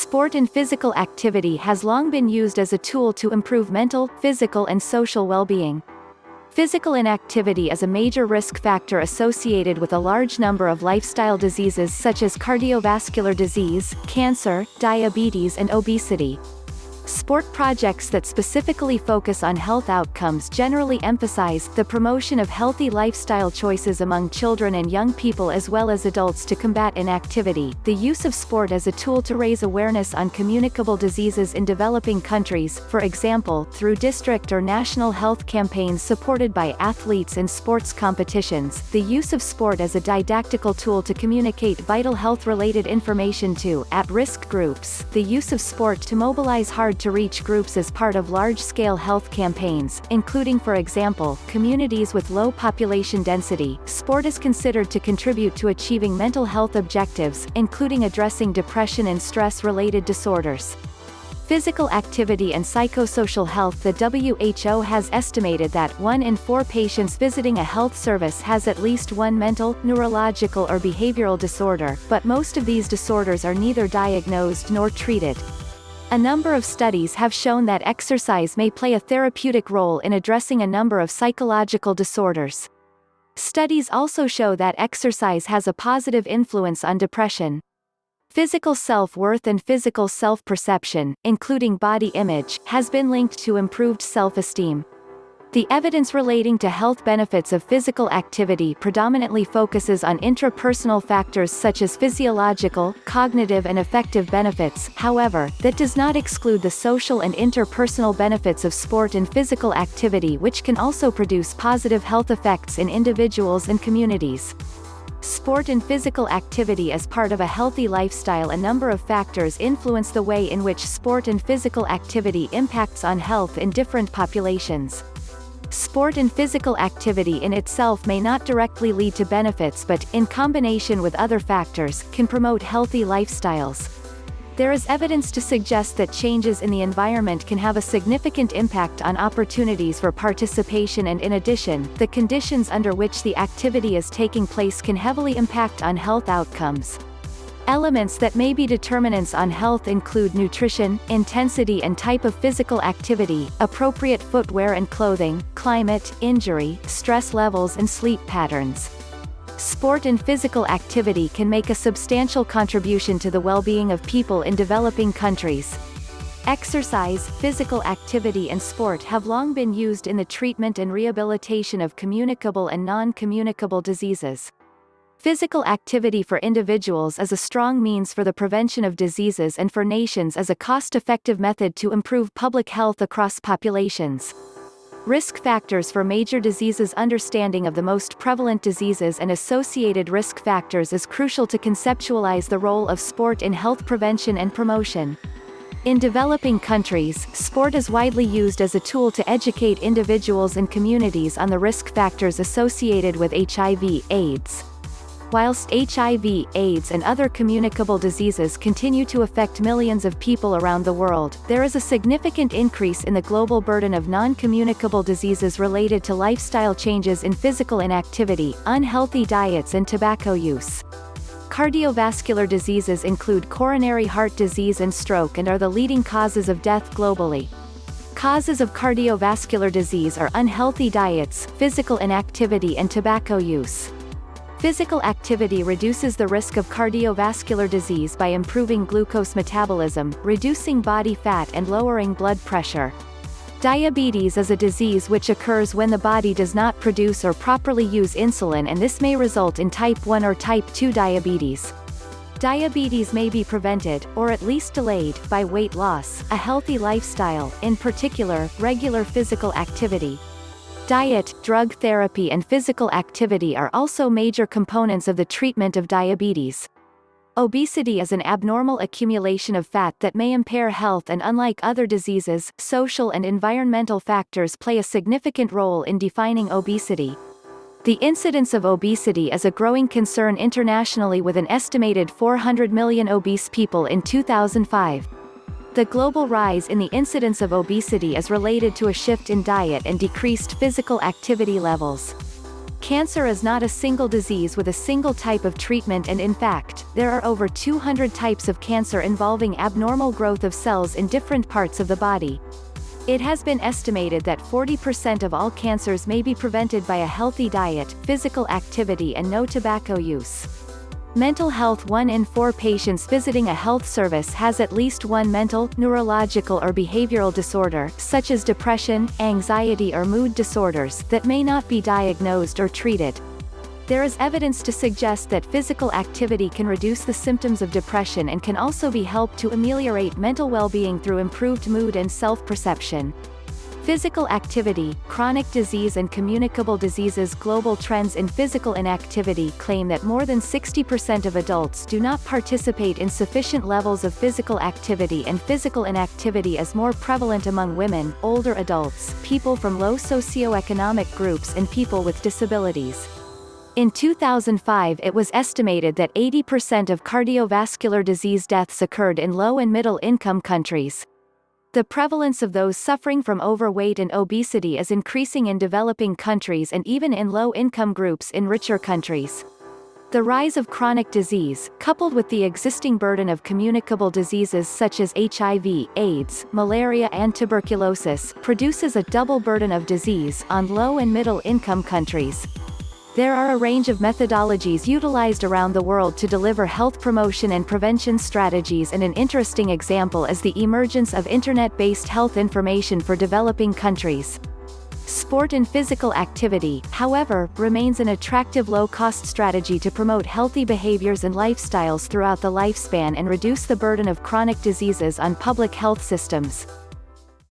sport and physical activity has long been used as a tool to improve mental, physical and social well-being. Physical inactivity is a major risk factor associated with a large number of lifestyle diseases such as cardiovascular disease, cancer, diabetes and obesity. Sport projects that specifically focus on health outcomes generally emphasize the promotion of healthy lifestyle choices among children and young people as well as adults to combat inactivity. The use of sport as a tool to raise awareness on communicable diseases in developing countries, for example, through district or national health campaigns supported by athletes and sports competitions. The use of sport as a didactical tool to communicate vital health-related information to at-risk groups. The use of sport to mobilize hard-to-reach groups as part of large-scale health campaigns, including for example, communities with low population density. Sport is considered to contribute to achieving mental health objectives, including addressing depression and stress-related disorders. Physical activity and psychosocial health. The WHO has estimated that 1 in 4 patients visiting a health service has at least one mental, neurological or behavioral disorder, but most of these disorders are neither diagnosed nor treated. A number of studies have shown that exercise may play a therapeutic role in addressing a number of psychological disorders. Studies also show that exercise has a positive influence on depression. Physical self-worth and physical self-perception, including body image, has been linked to improved self-esteem. The evidence relating to health benefits of physical activity predominantly focuses on intrapersonal factors such as physiological, cognitive and affective benefits. However, that does not exclude the social and interpersonal benefits of sport and physical activity, which can also produce positive health effects in individuals and communities. Sport and physical activity as part of a healthy lifestyle. A number of factors influence the way in which sport and physical activity impacts on health in different populations. Sport and physical activity in itself may not directly lead to benefits but, in combination with other factors, can promote healthy lifestyles. There is evidence to suggest that changes in the environment can have a significant impact on opportunities for participation, and in addition, the conditions under which the activity is taking place can heavily impact on health outcomes. Elements that may be determinants on health include nutrition, intensity and type of physical activity, appropriate footwear and clothing, climate, injury, stress levels and sleep patterns. Sport and physical activity can make a substantial contribution to the well-being of people in developing countries. Exercise, physical activity and sport have long been used in the treatment and rehabilitation of communicable and non-communicable diseases. Physical activity for individuals is a strong means for the prevention of diseases, and for nations as a cost-effective method to improve public health across populations. Risk factors for major diseases. Understanding of the most prevalent diseases and associated risk factors is crucial to conceptualize the role of sport in health prevention and promotion. In developing countries, sport is widely used as a tool to educate individuals and communities on the risk factors associated with HIV/AIDS. Whilst HIV, AIDS and other communicable diseases continue to affect millions of people around the world, there is a significant increase in the global burden of non-communicable diseases related to lifestyle changes in physical inactivity, unhealthy diets and tobacco use. Cardiovascular diseases include coronary heart disease and stroke and are the leading causes of death globally. Causes of cardiovascular disease are unhealthy diets, physical inactivity and tobacco use. Physical activity reduces the risk of cardiovascular disease by improving glucose metabolism, reducing body fat and lowering blood pressure. Diabetes is a disease which occurs when the body does not produce or properly use insulin, and this may result in type 1 or type 2 diabetes. Diabetes may be prevented, or at least delayed, by weight loss, a healthy lifestyle, in particular, regular physical activity. Diet, drug therapy and physical activity are also major components of the treatment of diabetes. Obesity is an abnormal accumulation of fat that may impair health, and unlike other diseases, social and environmental factors play a significant role in defining obesity. The incidence of obesity is a growing concern internationally, with an estimated 400 million obese people in 2005. The global rise in the incidence of obesity is related to a shift in diet and decreased physical activity levels. Cancer is not a single disease with a single type of treatment, and in fact, there are over 200 types of cancer involving abnormal growth of cells in different parts of the body. It has been estimated that 40% of all cancers may be prevented by a healthy diet, physical activity and no tobacco use. Mental health: 1 in 4 patients visiting a health service has at least one mental, neurological or behavioral disorder, such as depression, anxiety or mood disorders, that may not be diagnosed or treated. There is evidence to suggest that physical activity can reduce the symptoms of depression and can also be helped to ameliorate mental well-being through improved mood and self-perception. Physical activity, chronic disease and communicable diseases. Global trends in physical inactivity claim that more than 60% of adults do not participate in sufficient levels of physical activity, and physical inactivity is more prevalent among women, older adults, people from low socioeconomic groups and people with disabilities. In 2005, it was estimated that 80% of cardiovascular disease deaths occurred in low and middle-income countries. The prevalence of those suffering from overweight and obesity is increasing in developing countries and even in low-income groups in richer countries. The rise of chronic disease, coupled with the existing burden of communicable diseases such as HIV, AIDS, malaria and tuberculosis, produces a double burden of disease on low and middle-income countries. There are a range of methodologies utilized around the world to deliver health promotion and prevention strategies, and an interesting example is the emergence of internet-based health information for developing countries. Sport and physical activity, however, remains an attractive low-cost strategy to promote healthy behaviors and lifestyles throughout the lifespan and reduce the burden of chronic diseases on public health systems.